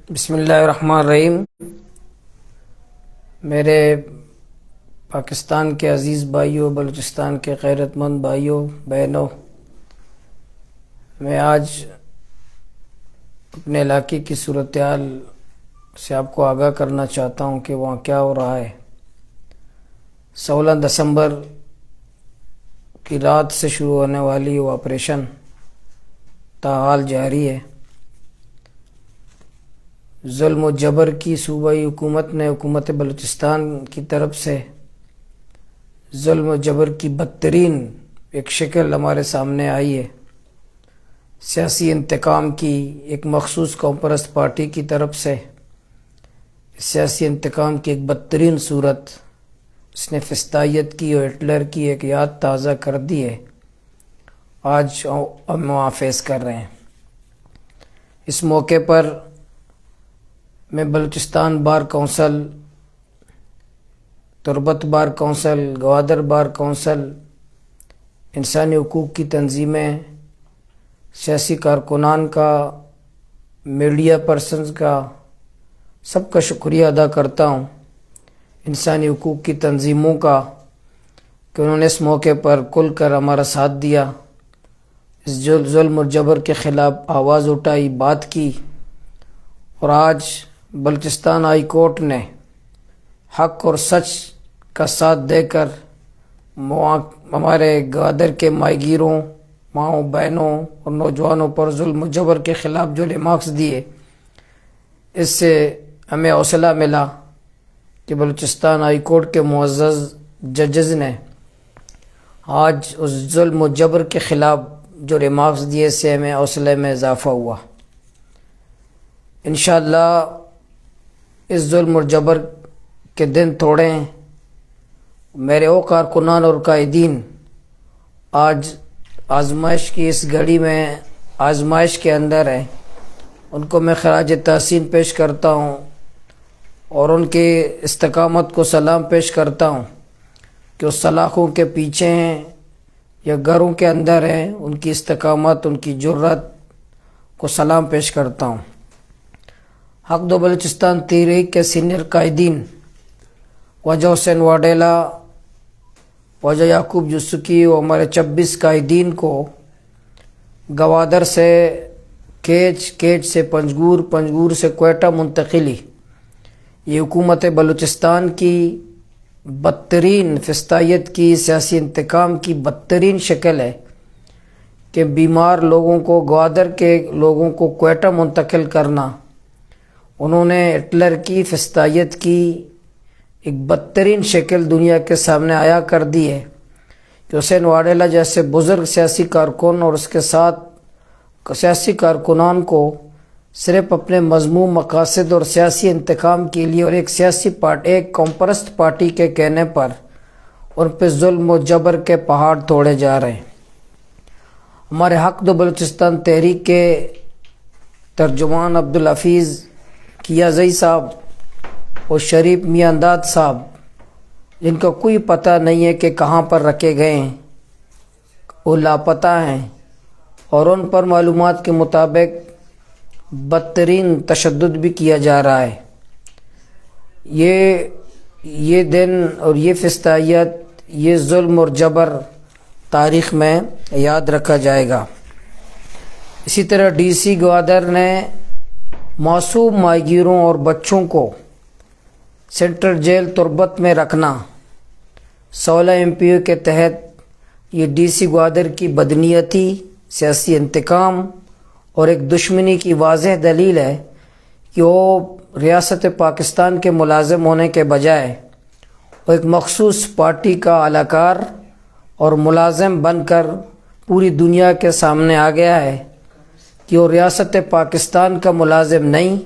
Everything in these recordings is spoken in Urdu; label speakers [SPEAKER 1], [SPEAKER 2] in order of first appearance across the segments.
[SPEAKER 1] بسم اللہ الرحمن الرحیم۔ میرے پاکستان کے عزیز بھائیوں، بلوچستان کے غیرت مند بھائیوں بہنوں، میں آج اپنے علاقے کی صورتحال سے آپ کو آگاہ کرنا چاہتا ہوں کہ وہاں کیا ہو رہا ہے۔ 16 دسمبر کی رات سے شروع ہونے والی وہ آپریشن تاحال جاری ہے۔ ظلم و جبر کی صوبائی حکومت نے حکومت بلوچستان کی طرف سے ظلم و جبر کی بدترین ایک شکل ہمارے سامنے آئی ہے۔ سیاسی انتقام کی ایک مخصوص قوم پرست پارٹی کی طرف سے سیاسی انتقام کی ایک بدترین صورت اس نے فسطائیت کی اور ہٹلر کی ایک یاد تازہ کر دی ہے۔ آج ہم وہاں فیس کر رہے ہیں۔ اس موقع پر میں بلوچستان بار کونسل، تربت bar council, Gwadar bar council, انسانی حقوق کی تنظیمیں، سیاسی کارکنان کا، میڈیا پرسنز کا، سب کا شکریہ ادا کرتا ہوں، انسانی حقوق کی تنظیموں کا، کہ انہوں نے اس موقع پر کھل کر ہمارا ساتھ دیا، اس ظلم و جبر کے خلاف آواز اٹھائی، بات کی، اور آج بلوچستان ہائی کورٹ نے حق اور سچ کا ساتھ دے کر ہمارے گوادر کے ماہی گیروں، ماؤں بہنوں اور نوجوانوں پر ظلم و جبر کے خلاف جو ریمارکس دیے، اس سے ہمیں حوصلہ ملا کہ بلوچستان ہائی کورٹ کے معزز ججز نے آج اس ظلم و جبر کے خلاف جو ریمارکس دیے، سے ہمیں حوصلے میں اضافہ ہوا۔ انشاءاللہ اس ظلم و جبر کے دن تھوڑے ہیں۔ میرے وہ کارکنان اور قائدین آج آزمائش کی اس گھڑی میں آزمائش کے اندر ہیں، ان کو میں خراج تحسین پیش کرتا ہوں اور ان کی استقامت کو سلام پیش کرتا ہوں کہ وہ سلاخوں کے پیچھے ہیں یا گھروں کے اندر ہیں، ان کی استقامت، ان کی جرات کو سلام پیش کرتا ہوں۔ حق دو بلوچستان تحریک کے سینئر قائدین وجہ حسین واڈیلا، وجہ یعقوب یوسفی اور ہمارے 26 قائدین کو گوادر سے کیچ سے پنجگور سے کوئٹہ منتقلی، یہ حکومت بلوچستان کی بدترین فسطائیت کی، سیاسی انتقام کی بدترین شکل ہے کہ بیمار لوگوں کو، گوادر کے لوگوں کو کوئٹہ منتقل کرنا۔ انہوں نے ہٹلر کی فسطائیت کی ایک بدترین شکل دنیا کے سامنے آیا کر دی ہے کہ حسین واڈیلا جیسے بزرگ سیاسی کارکن اور اس کے ساتھ سیاسی کارکنان کو صرف اپنے مذموم مقاصد اور سیاسی انتقام کے لیے اور ایک قوم پرست پارٹی کے کہنے پر ان پہ ظلم و جبر کے پہاڑ توڑے جا رہے ہیں۔ ہمارے حق دو بلوچستان تحریک کے ترجمان عبدالحفیظ کیازئی صاحب اور شریف میاں انداد صاحب، جن کا کوئی پتہ نہیں ہے کہ کہاں پر رکھے گئے ہیں، وہ لاپتہ ہیں، اور ان پر معلومات کے مطابق بدترین تشدد بھی کیا جا رہا ہے۔ یہ دن اور یہ فسطائیت، یہ ظلم اور جبر تاریخ میں یاد رکھا جائے گا۔ اسی طرح ڈی سی گوادر نے معصوم ماہی گیروں اور بچوں کو سینٹرل جیل تربت میں رکھنا 16 MPO کے تحت، یہ ڈی سی گوادر کی بدنیتی، سیاسی انتقام اور ایک دشمنی کی واضح دلیل ہے کہ وہ ریاست پاکستان کے ملازم ہونے کے بجائے وہ ایک مخصوص پارٹی کا اہلکار اور ملازم بن کر پوری دنیا کے سامنے آ گیا ہے کہ وہ ریاست پاکستان کا ملازم نہیں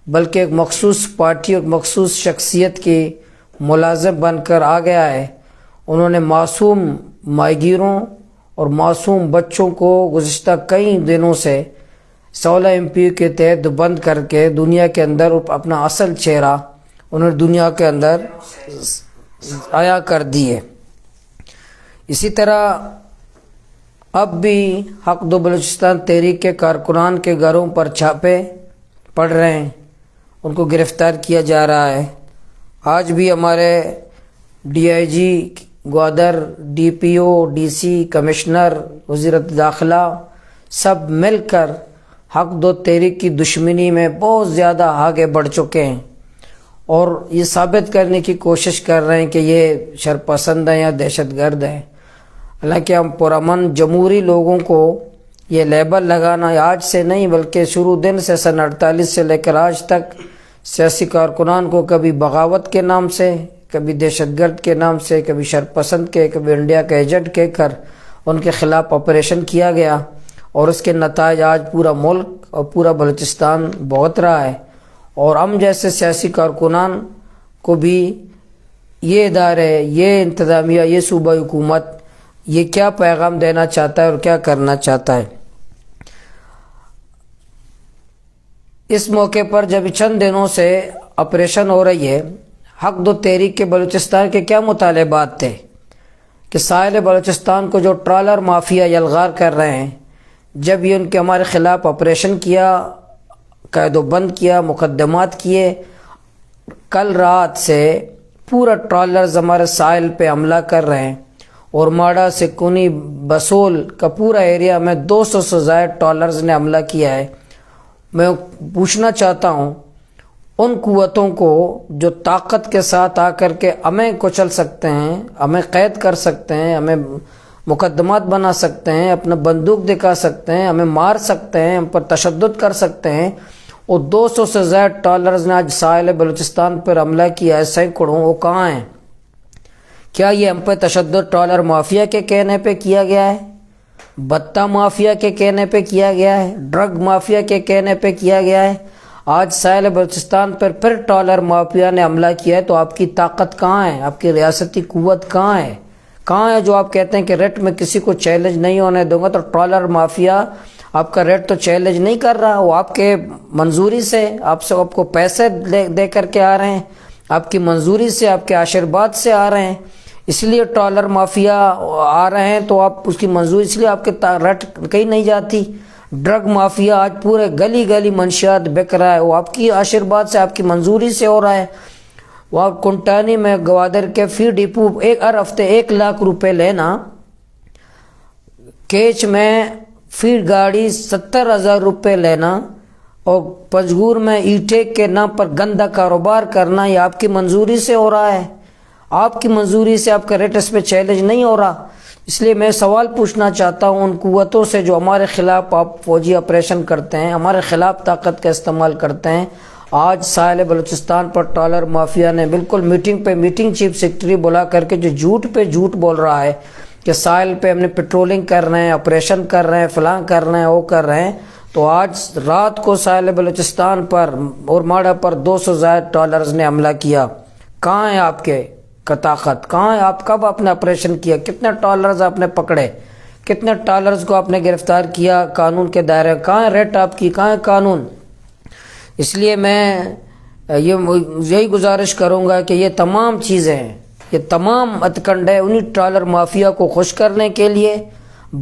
[SPEAKER 1] بلکہ ایک مخصوص پارٹی اور مخصوص شخصیت کے ملازم بن کر آ گیا ہے۔ انہوں نے معصوم ماہی گیروں اور معصوم بچوں کو گزشتہ کئی دنوں سے 16 MPO کے تحت بند کر کے دنیا کے اندر اپنا اصل چہرہ انہوں نے دنیا کے اندر عیا کر دی ہے۔ اسی طرح اب بھی حق دو بلوچستان تحریک کے کارکنان کے گھروں پر چھاپے پڑ رہے ہیں، ان کو گرفتار کیا جا رہا ہے۔ آج بھی ہمارے D I G Gwadar, D P O, D C, commissioner, وزارت داخلہ سب مل کر حق دو تحریک کی دشمنی میں بہت زیادہ آگے بڑھ چکے ہیں اور یہ ثابت کرنے کی کوشش کر رہے ہیں کہ یہ شرپسند ہیں یا دہشت گرد ہیں۔ حالانکہ ہم پرامن جمہوری لوگوں کو یہ لیبل لگانا آج سے نہیں بلکہ شروع دن سے سن 48 سے لے کر آج تک سیاسی کارکنان کو کبھی بغاوت کے نام سے، کبھی دہشت گرد کے نام سے، کبھی شرپسند کے، کبھی انڈیا کا ایجنٹ کہہ کر ان کے خلاف آپریشن کیا گیا اور اس کے نتائج آج پورا ملک اور پورا بلوچستان بھگت رہا ہے۔ اور ہم جیسے سیاسی کارکنان کو بھی یہ ادارے، یہ انتظامیہ، یہ صوبائی حکومت یہ کیا پیغام دینا چاہتا ہے اور کیا کرنا چاہتا ہے۔ اس موقع پر جب چند دنوں سے آپریشن ہو رہی ہے، حق دو تحریک کے بلوچستان کے کیا مطالبات تھے کہ ساحل بلوچستان کو جو ٹرالر مافیا یلغار کر رہے ہیں، جب یہ ان کے ہمارے خلاف آپریشن کیا، قید و بند کیا، مقدمات کیے، کل رات سے پورا ٹرالرز ہمارے ساحل پہ حملہ کر رہے ہیں اور ماڑا، سکونی، بسول کا پورا ایریا میں 200 سے زائد ٹرالرز نے حملہ کیا ہے۔ میں پوچھنا چاہتا ہوں ان قوتوں کو جو طاقت کے ساتھ آ کر کے ہمیں کچل سکتے ہیں، ہمیں قید کر سکتے ہیں، ہمیں مقدمات بنا سکتے ہیں، اپنا بندوق دکھا سکتے ہیں، ہمیں مار سکتے ہیں، ہم پر تشدد کر سکتے ہیں، اور 200 سے زائد ٹرالرز نے آج ساحل بلوچستان پر حملہ کیا ہے سینکڑوں، وہ کہاں ہیں؟ کیا یہ ہم پہ تشدد ٹرالر مافیا کے کہنے پہ کیا گیا ہے؟ بتہ مافیا کے کہنے پہ کیا گیا ہے؟ ڈرگ مافیا کے کہنے پہ کیا گیا ہے؟ آج ساحل بلوچستان پر پھر ٹرالر مافیا نے حملہ کیا ہے، تو آپ کی طاقت کہاں ہے؟ آپ کی ریاستی قوت کہاں ہے؟ کہاں ہے جو آپ کہتے ہیں کہ ریٹ میں کسی کو چیلنج نہیں ہونے دوں گا؟ تو ٹرالر مافیا آپ کا ریٹ تو چیلنج نہیں کر رہا، وہ آپ کے منظوری سے آپ کو پیسے دے کر کے آ رہے ہیں، آپ کی منظوری سے، آپ کے آشیرواد سے آ رہے ہیں، اس لیے ٹرالر مافیا آ رہے ہیں تو آپ اس کی منظوری، اس لیے آپ کے ریٹ کہیں نہیں جاتی۔ ڈرگ مافیا آج پورے گلی گلی منشیات بک رہا ہے، وہ آپ کی آشیرواد سے، آپ کی منظوری سے ہو رہا ہے۔ وہاں کنٹانی میں گوادر کے فی ڈپو ہر ہفتے 1 لاکھ روپے لینا، کیچ میں فی گاڑی 70,000 روپے لینا، اور پنجگور میں ای ٹیک کے نام پر گندا کاروبار کرنا، یہ آپ کی منظوری سے ہو رہا ہے۔ آپ کی منظوری سے آپ کا ریٹ اس پہ چیلنج نہیں ہو رہا۔ اس لیے میں سوال پوچھنا چاہتا ہوں ان قوتوں سے جو ہمارے خلاف آپ فوجی آپریشن کرتے ہیں، ہمارے خلاف طاقت کا استعمال کرتے ہیں۔ آج ساحل بلوچستان پر ٹرالر مافیا نے بالکل میٹنگ چیف سیکرٹری بلا کر کے جو جھوٹ پہ جھوٹ بول رہا ہے کہ ساحل پہ ہم نے پیٹرولنگ کر رہے ہیں، آپریشن کر رہے ہیں، فلاں کر رہے ہیں، وہ کر رہے ہیں، تو آج رات کو ساحل بلوچستان پر اور ماڑا پر 200 زائد ٹرالرز نے حملہ کیا۔ کہاں ہے آپ کے طاقت؟ کہاں ہے؟ آپ کب آپ نے آپریشن کیا؟ کتنے ٹرالرز آپ نے پکڑے؟ کتنے ٹرالرز کو آپ نے گرفتار کیا قانون کے دائرے؟ کہاں ہے ریٹ آپ کی؟ کہاں ہے قانون؟ اس لیے میں یہی گزارش کروں گا کہ یہ تمام چیزیں، یہ تمام ہتھکنڈے انہی ٹرالر مافیا کو خوش کرنے کے لیے،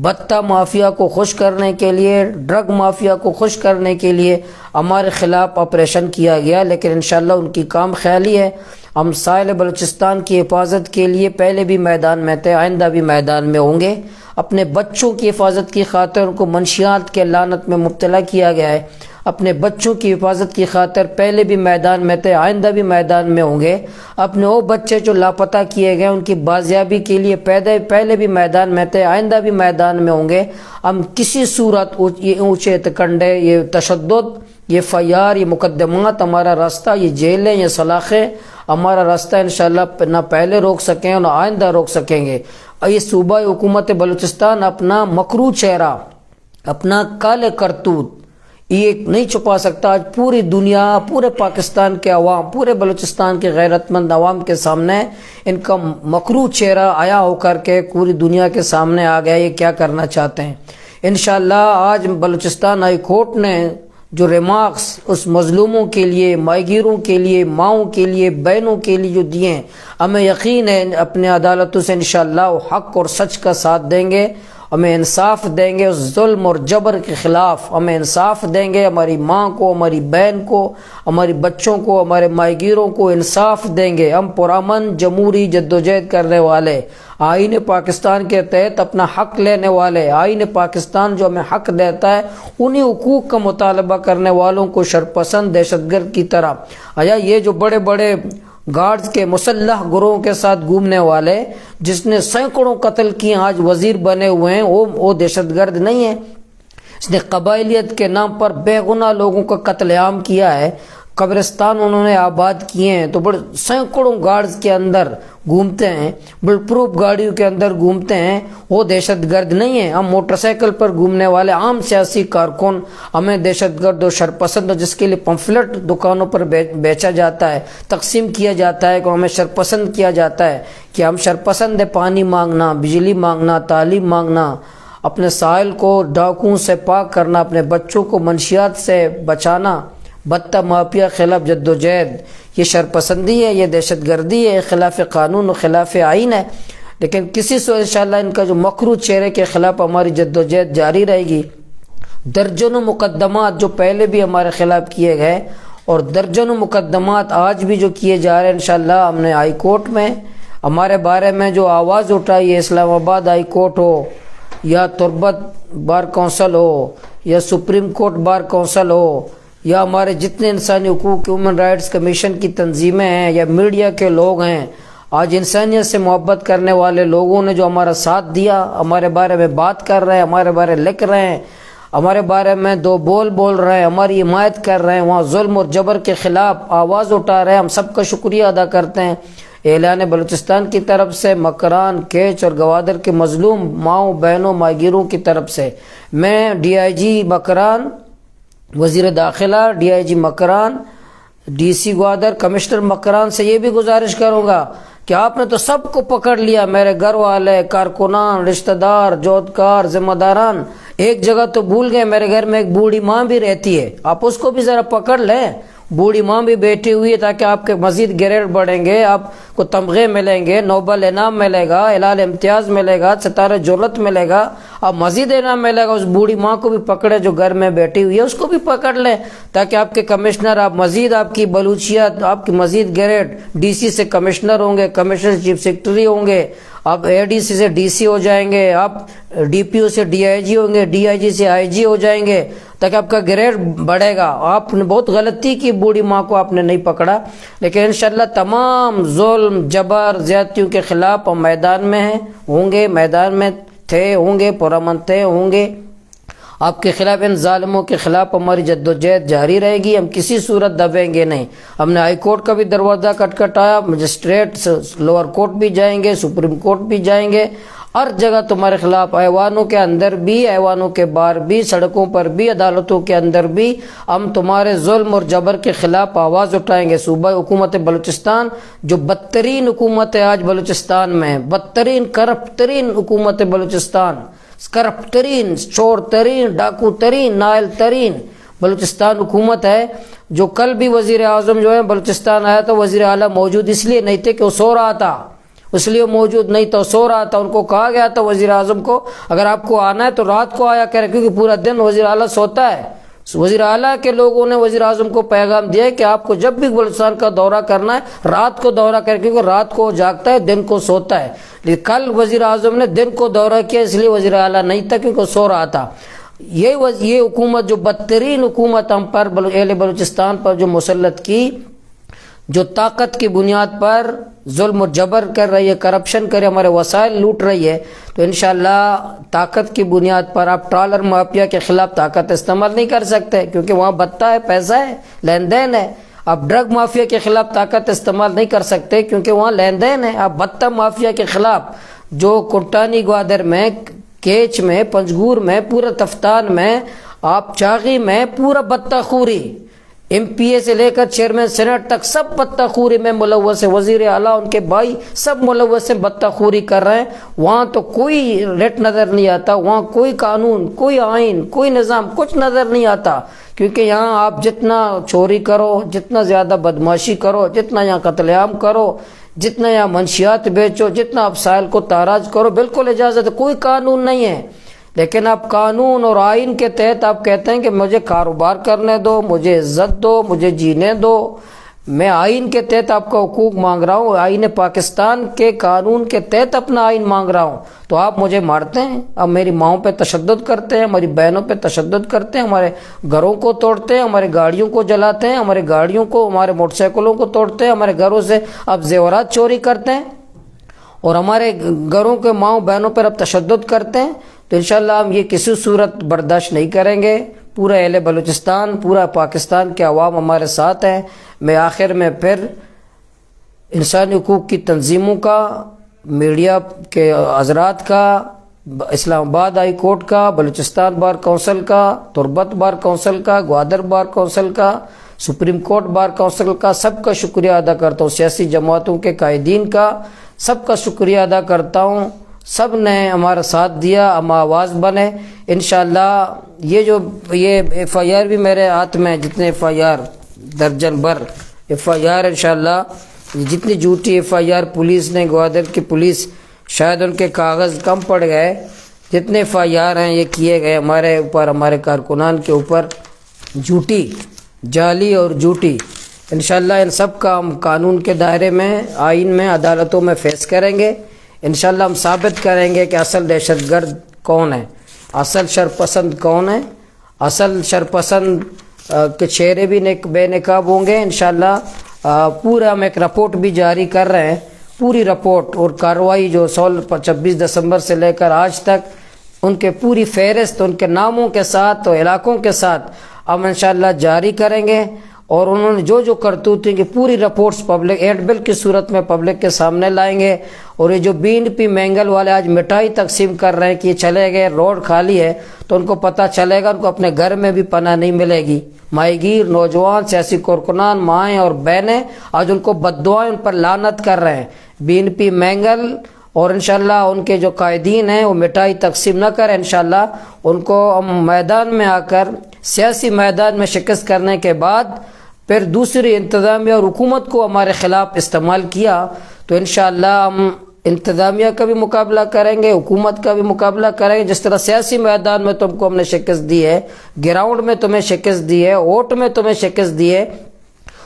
[SPEAKER 1] بتہ مافیا کو خوش کرنے کے لیے، ڈرگ مافیا کو خوش کرنے کے لیے ہمارے خلاف آپریشن کیا گیا، لیکن انشاءاللہ ان کی کام خیالی ہے۔ ہم ساحل بلوچستان کی حفاظت کے لیے پہلے بھی میدان میں تھے، آئندہ بھی میدان میں ہوں گے۔ اپنے بچوں کی حفاظت کی خاطر ان کو منشیات کے لعنت میں مبتلا کیا گیا ہے، اپنے بچوں کی حفاظت کی خاطر پہلے بھی میدان میں تھے، آئندہ بھی میدان میں ہوں گے۔ اپنے وہ بچے جو لاپتہ کیے گئے ان کی بازیابی کے لیے پہلے بھی میدان میں تھے، آئندہ بھی میدان میں ہوں گے۔ ہم کسی صورت یہ اونچے کنڈے، یہ تشدد، یہ FIR، یہ مقدمات ہمارا راستہ، یہ جیلیں، یہ سلاخیں ہمارا راستہ انشاءاللہ نہ پہلے روک سکیں اور نہ آئندہ روک سکیں گے۔ یہ صوبائی حکومت بلوچستان اپنا مکروہ چہرہ، اپنا کالے کرتوت یہ نہیں چھپا سکتا۔ آج پوری دنیا، پورے پاکستان کے عوام، پورے بلوچستان کے غیرت مند عوام کے سامنے ان کا مکروہ چہرہ آیا ہو کر کے پوری دنیا کے سامنے آ گیا، یہ کیا کرنا چاہتے ہیں۔ انشاءاللہ آج بلوچستان ہائی کورٹ نے جو ریمارکس اس مظلوموں کے لیے، ماہیگیروں کے لیے، ماؤں کے لیے، بہنوں کے لیے جو دیے ہیں، ہمیں یقین ہے اپنے عدالتوں سے انشاءاللہ وہ حق اور سچ کا ساتھ دیں گے ہمیں انصاف دیں گے، اس ظلم اور جبر کے خلاف ہمیں انصاف دیں گے، ہماری ماں کو، ہماری بہن کو، ہمارے بچوں کو، ہمارے ماہی گیروں کو انصاف دیں گے۔ ہم پرامن جمہوری جدوجہد کرنے والے، آئین پاکستان کے تحت اپنا حق لینے والے، آئین پاکستان جو ہمیں حق دیتا ہے انہی حقوق کا مطالبہ کرنے والوں کو شرپسند دہشت گرد کی طرح، آیا یہ جو بڑے بڑے گارڈز کے مسلح گروہوں کے ساتھ گھومنے والے جس نے سینکڑوں قتل کیے آج وزیر بنے ہوئے ہیں، وہ دہشت گرد نہیں ہے۔ اس نے قبائلیت کے نام پر بے گناہ لوگوں کا قتل عام کیا ہے، قبرستان انہوں نے آباد کیے ہیں، تو بڑے سینکڑوں گارڈز کے اندر گھومتے ہیں، بل پروف گاڑیوں کے اندر گھومتے ہیں، وہ دہشت گرد نہیں ہیں۔ ہم موٹر سائیکل پر گھومنے والے عام سیاسی کارکن ہمیں دہشت گرد و شرپسند، جس کے لیے پمفلٹ دکانوں پر بیچا جاتا ہے، تقسیم کیا جاتا ہے کہ ہمیں شرپسند کیا جاتا ہے کہ ہم شرپسند ہے پانی مانگنا، بجلی مانگنا، تعلیم مانگنا، اپنے ساحل کو ڈاکوؤں سے پاک کرنا، اپنے بچوں کو منشیات سے بچانا، بطہ مافیا خلاف جدوجہد، یہ شرپسندی ہے، یہ دہشت گردی ہے، خلاف قانون و خلاف آئین ہے۔ لیکن کسی سے انشاءاللہ ان کا جو مکروہ چہرے کے خلاف ہماری جدوجہد جاری رہے گی۔ درجنوں مقدمات جو پہلے بھی ہمارے خلاف کیے گئے اور درجنوں مقدمات آج بھی جو کیے جا رہے ہیں، انشاءاللہ ہم نے ہائی کورٹ میں ہمارے بارے میں جو آواز اٹھائی ہے، اسلام آباد ہائی کورٹ ہو یا تربت بار کونسل ہو یا سپریم کورٹ بار کونسل ہو یا ہمارے جتنے انسانی حقوق ہیومن رائٹس کمیشن کی تنظیمیں ہیں یا میڈیا کے لوگ ہیں، آج انسانیت سے محبت کرنے والے لوگوں نے جو ہمارا ساتھ دیا، ہمارے بارے میں بات کر رہے ہیں، ہمارے بارے لکھ رہے ہیں، ہمارے بارے میں دو بول رہے ہیں، ہماری حمایت کر رہے ہیں، وہاں ظلم اور جبر کے خلاف آواز اٹھا رہے ہیں، ہم سب کا شکریہ ادا کرتے ہیں۔ اعلان بلوچستان کی طرف سے، مکران، کیچ اور گوادر کے مظلوم ماؤں بہنوں ماہی گیروں کی طرف سے میں ڈی آئی جی مکران، وزیر داخلہ، D I G Makran, D C Gwadar, commissioner Makran سے یہ بھی گزارش کروں گا کہ آپ نے تو سب کو پکڑ لیا، میرے گھر والے، کارکنان، رشتہ دار، جوتکار، ذمہ داران، ایک جگہ تو بھول گئے، میرے گھر میں ایک بوڑھی ماں بھی رہتی ہے، آپ اس کو بھی ذرا پکڑ لیں، بوڑھی ماں بھی بیٹھی ہوئی ہے، تاکہ آپ کے مزید گریڈ بڑھیں گے، آپ کو تمغے ملیں گے، نوبل انعام ملے گا، ہلال امتیاز ملے گا، ستارہ جولت ملے گا، اب مزید انعام ملے گا۔ اس بوڑھی ماں کو بھی پکڑے جو گھر میں بیٹھی ہوئی ہے، اس کو بھی پکڑ لیں، تاکہ آپ کے کمشنر، آپ مزید، آپ کی بلوچیت، آپ کی مزید گریڈ، ڈی سی سے کمشنر ہوں گے، کمشنر چیف سیکرٹری ہوں گے، آپ اے ڈی سی سے ڈی سی ہو جائیں گے، آپ ڈی پی او سے ڈی آئی جی ہوں گے، ڈی آئی جی سے آئی جی ہو جائیں گے، تاکہ آپ کا گریڈ بڑھے گا۔ آپ نے بہت غلطی کی، بوڑھی ماں کو آپ نے نہیں پکڑا، لیکن انشاءاللہ تمام ظلم، جبر، زیادتیوں کے خلاف ہم میدان میں ہیں، ہوں گے، میدان میں تھے، ہوں گے، پرامن تھے، ہوں گے۔ آپ کے خلاف، ان ظالموں کے خلاف ہماری جدوجہد جاری رہے گی، ہم کسی صورت دبیں گے نہیں۔ ہم نے ہائی کورٹ کا بھی دروازہ کھٹکھٹایا، مجسٹریٹ لوور کورٹ بھی جائیں گے، سپریم کورٹ بھی جائیں گے، ہر جگہ تمہارے خلاف، ایوانوں کے اندر بھی، ایوانوں کے باہر بھی، سڑکوں پر بھی، عدالتوں کے اندر بھی ہم تمہارے ظلم اور جبر کے خلاف آواز اٹھائیں گے۔ صوبہ حکومت بلوچستان جو بدترین حکومت ہے آج بلوچستان میں، بدترین کرپٹ ترین حکومت بلوچستان، کرپٹ ترین، چور ترین، ڈاکو ترین، نائل ترین بلوچستان حکومت ہے، جو کل بھی وزیر اعظم جو ہے بلوچستان آیا تو وزیر اعلیٰ موجود اس لیے نہیں تھے کہ وہ سو رہا تھا، اس لیے وہ موجود نہیں تھا، سو رہا تھا۔ ان کو کہا گیا تھا وزیر اعظم کو اگر آپ کو آنا ہے تو رات کو آیا کرے، کیونکہ پورا دن وزیر اعلیٰ سوتا ہے۔ وزیر اعلیٰ کے لوگوں نے وزیر اعظم کو پیغام دیا ہے کہ آپ کو جب بھی بلوچستان کا دورہ کرنا ہے رات کو دورہ کرے، کیونکہ رات کو جاگتا ہے، دن کو سوتا ہے۔ لیکن کل وزیر اعظم نے دن کو دورہ کیا، اس لیے وزیر اعلیٰ نہیں تھا کیونکہ وہ سو رہا تھا۔ یہ حکومت جو بدترین حکومت ہم پر، اہل بلوچستان پر جو مسلط کی، جو طاقت کی بنیاد پر ظلم و جبر کر رہی ہے، کرپشن کر ہمارے وسائل لوٹ رہی ہے، تو انشاءاللہ طاقت کی بنیاد پر آپ ٹرالر مافیا کے خلاف طاقت استعمال نہیں کر سکتے، کیونکہ وہاں بتہ ہے، پیسہ ہے، لین دین ہے۔ آپ ڈرگ مافیا کے خلاف طاقت استعمال نہیں کر سکتے کیونکہ وہاں لین دین ہے۔ آپ بتہ مافیا کے خلاف جو کوٹانی گوادر میں، کیچ میں، پنجگور میں، پورا تفتان میں، آپ چاغی میں، پورا بتہ خوری، ایم پی اے سے لے کر چیئرمین سینٹ تک سب بتہ خوری میں ملوث ہے، وزیر اعلیٰ، ان کے بھائی سب ملوث ہیں، بتہ خوری کر رہے ہیں۔ وہاں تو کوئی ریٹ نظر نہیں آتا، وہاں کوئی قانون، کوئی آئین، کوئی نظام، کچھ نظر نہیں آتا، کیونکہ یہاں آپ جتنا چوری کرو، جتنا زیادہ بدماشی کرو، جتنا یہاں قتل عام کرو، جتنا یہاں منشیات بیچو، جتنا آپ سائل کو تاراج کرو، بالکل اجازت ہے، کوئی قانون نہیں ہے۔ لیکن آپ قانون اور آئین کے تحت آپ کہتے ہیں کہ مجھے کاروبار کرنے دو، مجھے عزت دو، مجھے جینے دو۔ میں آئین کے تحت آپ کا حقوق مانگ رہا ہوں، آئین پاکستان کے قانون کے تحت اپنا آئین مانگ رہا ہوں، تو آپ مجھے مارتے ہیں، اب میری ماؤں پہ تشدد کرتے ہیں، ہماری بہنوں پہ تشدد کرتے ہیں، ہمارے گھروں کو توڑتے ہیں، ہمارے گاڑیوں کو جلاتے ہیں، ہمارے گاڑیوں کو، ہمارے موٹر سائیکلوں کو توڑتے ہیں، ہمارے گھروں سے اب زیورات چوری کرتے ہیں، اور ہمارے گھروں کے ماؤں بہنوں پر اب تشدد کرتے ہیں، تو انشاءاللہ ہم یہ کسی صورت برداشت نہیں کریں گے۔ پورا اہل بلوچستان، پورا پاکستان کے عوام ہمارے ساتھ ہیں۔ میں آخر میں پھر انسانی حقوق کی تنظیموں کا، میڈیا کے حضرات کا، اسلام آباد ہائی کورٹ کا، بلوچستان بار کونسل کا، تربت بار کونسل کا، گوادر بار کونسل کا، سپریم کورٹ بار کونسل کا، سب کا شکریہ ادا کرتا ہوں۔ سیاسی جماعتوں کے قائدین کا سب کا شکریہ ادا کرتا ہوں، سب نے ہمارا ساتھ دیا، ہم آواز بنے۔ انشاءاللہ یہ ایف آئی آر بھی میرے ہاتھ میں، جتنے ایف آئی آر درجن بھر ایف آئی آر، انشاءاللہ جتنی جھوٹی ایف آئی آر پولیس نے، گوادر کی پولیس، شاید ان کے کاغذ کم پڑ گئے، جتنے ایف آئی آر ہیں یہ کیے گئے ہمارے اوپر، ہمارے کارکنان کے اوپر، جھوٹی، جعلی اور جھوٹی، انشاءاللہ ان سب کا ہم قانون کے دائرے میں، آئین میں، عدالتوں میں فیس کریں گے۔ انشاءاللہ ہم ثابت کریں گے کہ اصل دہشت گرد کون ہے، اصل شرپسند کون ہے، اصل شرپسند کے چہرے بھی بے نقاب ہوں گے انشاءاللہ۔ پورا ہم ایک رپورٹ بھی جاری کر رہے ہیں، پوری رپورٹ اور کارروائی جو 26 دسمبر سے لے کر آج تک، ان کے پوری فہرست، ان کے ناموں کے ساتھ اور علاقوں کے ساتھ ہم انشاءاللہ جاری کریں گے، اور انہوں نے جو کرتوتیں کی پوری رپورٹس پبلک ایڈ بل کی صورت میں پبلک کے سامنے لائیں گے۔ اور یہ جو BNP مینگل والے آج مٹائی تقسیم کر رہے ہیں کہ یہ چلے گئے، روڈ خالی ہے، تو ان کو پتہ چلے گا ان کو اپنے گھر میں بھی پناہ نہیں ملے گی۔ ماہی گیر، نوجوان، سیاسی کارکنان، مائیں اور بہنیں آج ان کو بد دعائیں، ان پر لعنت کر رہے ہیں۔ BNP مینگل اور انشاءاللہ ان کے جو قائدین ہیں وہ مٹائی تقسیم نہ کریں، انشاءاللہ ان کو ہم میدان میں آ کر، سیاسی میدان میں شکست کرنے کے بعد پھر دوسری انتظامیہ اور حکومت کو ہمارے خلاف استعمال کیا تو انشاءاللہ ہم انتظامیہ کا بھی مقابلہ کریں گے، حکومت کا بھی مقابلہ کریں گے۔ جس طرح سیاسی میدان میں تم کو ہم نے شکست دی ہے، گراؤنڈ میں تمہیں شکست دی ہے، ووٹ میں تمہیں شکست دی ہے،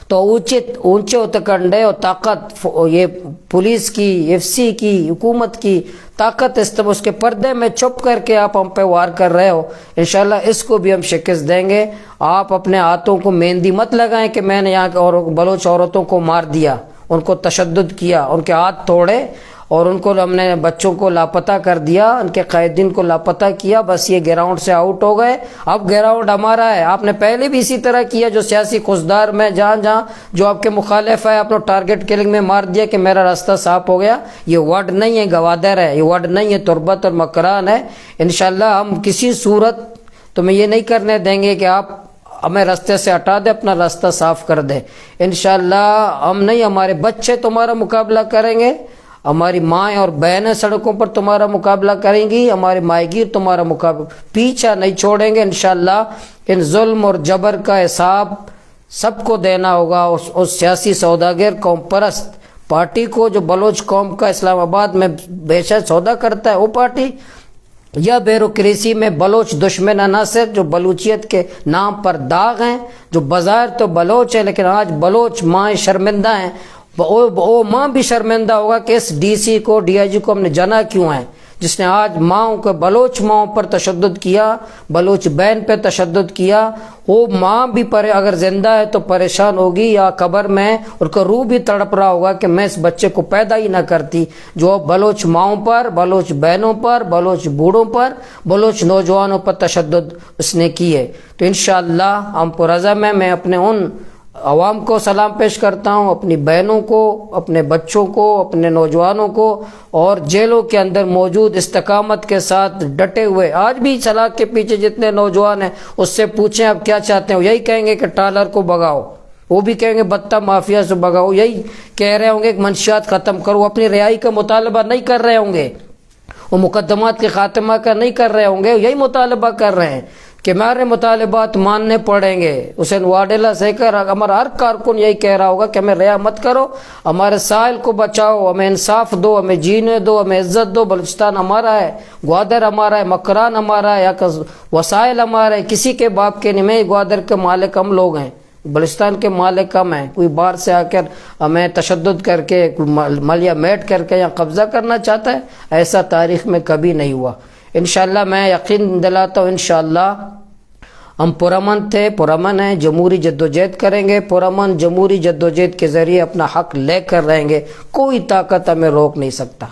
[SPEAKER 1] تو اونچے اتکنڈے اور طاقت، یہ پولیس کی، FC کی، حکومت کی طاقت اس کے پردے میں چھپ کر کے آپ ہم پہ وار کر رہے ہو، انشاءاللہ اس کو بھی ہم شکست دیں گے۔ آپ اپنے ہاتھوں کو مہندی مت لگائیں کہ میں نے یہاں کے بلوچ عورتوں کو مار دیا، ان کو تشدد کیا، ان کے ہاتھ توڑے، اور ان کو ہم نے بچوں کو لاپتہ کر دیا، ان کے قائدین کو لاپتہ کیا، بس یہ گراؤنڈ سے آؤٹ ہو گئے، اب گراؤنڈ ہمارا ہے۔ آپ نے پہلے بھی اسی طرح کیا، جو سیاسی خزدار میں جہاں جو آپ کے مخالف ہے، آپ نے ٹارگٹ کلنگ میں مار دیا کہ میرا راستہ صاف ہو گیا۔ یہ ورڈ نہیں ہے گوادر ہے، یہ ورڈ نہیں ہے تربت اور مکران ہے۔ انشاءاللہ ہم کسی صورت تمہیں یہ نہیں کرنے دیں گے کہ آپ ہمیں راستے سے ہٹا دے، اپنا راستہ صاف کر دے۔ انشاءاللہ ہم نہیں، ہمارے بچے تمہارا مقابلہ کریں گے، ہماری مائیں اور بہنیں سڑکوں پر تمہارا مقابلہ کریں گی، ہمارے ماہی گیر تمہارا مقابلہ، پیچھا نہیں چھوڑیں گے انشاءاللہ۔ ان ظلم اور جبر کا حساب سب کو دینا ہوگا، اس سیاسی سوداگر قوم پرست پارٹی کو، جو بلوچ قوم کا اسلام آباد میں بے شک سودا کرتا ہے، وہ پارٹی، یا بیوروکریسی میں بلوچ دشمن عناصر جو بلوچیت کے نام پر داغ ہیں، جو بظاہر تو بلوچ ہیں لیکن آج بلوچ مائیں شرمندہ ہیں۔ وہ ماں بھی شرمندہ ہوگا کہ اس DC کو، DIG کو ہم نے جنا کیوں ہے، جس نے آج ماؤں کو، بلوچ ماؤں پر تشدد کیا، بلوچ بہن پہ تشدد کیا۔ وہ ماں بھی اگر زندہ ہے تو پریشان ہوگی، یا قبر میں ان کا روح بھی تڑپ رہا ہوگا کہ میں اس بچے کو پیدا ہی نہ کرتی، جو بلوچ ماؤں پر، بلوچ بہنوں پر، بلوچ بوڑھوں پر، بلوچ نوجوانوں پر تشدد اس نے کی ہے۔ تو انشاءاللہ ہم پرعزم ہیں۔ میں اپنے ان عوام کو سلام پیش کرتا ہوں، اپنی بہنوں کو، اپنے بچوں کو، اپنے نوجوانوں کو، اور جیلوں کے اندر موجود استقامت کے ساتھ ڈٹے ہوئے، آج بھی سلاخ کے پیچھے جتنے نوجوان ہیں اس سے پوچھیں آپ کیا چاہتے ہیں، وہ یہی کہیں گے کہ ٹالر کو بگاؤ، وہ بھی کہیں گے بتہ مافیا سے بگاؤ، یہی کہہ رہے ہوں گے کہ منشیات ختم کرو، اپنی رہائی کا مطالبہ نہیں کر رہے ہوں گے، وہ مقدمات کے خاتمہ کا نہیں کر رہے ہوں گے، یہی مطالبہ کر رہے ہیں کہ ہمارے مطالبات ماننے پڑیں گے. حسین واڈیلا سے کر ہمارا ہر کارکن یہی کہہ رہا ہوگا کہ ہمیں رہا مت کرو، ہمارے ساحل کو بچاؤ، ہمیں انصاف دو، ہمیں جینے دو، ہمیں عزت دو. بلوچستان ہمارا ہے، گوادر ہمارا ہے، مکران ہمارا ہے، یا وسائل ہمارا ہے. کسی کے باپ کے نہیں، میں گوادر کے مالک ہم لوگ ہیں، بلوچستان کے مالک کم ہیں. کوئی باہر سے آ کر ہمیں تشدد کر کے ملیا میٹ کر کے یا قبضہ کرنا چاہتا ہے، ایسا تاریخ میں کبھی نہیں ہوا. انشاءاللہ میں یقین دلاتا ہوں انشاءاللہ ہم پرامن تھے، پرامن ہیں، جمہوری جدوجہد کریں گے، پرامن جمہوری جدوجہد کے ذریعے اپنا حق لے کر رہیں گے. کوئی طاقت ہمیں روک نہیں سکتا.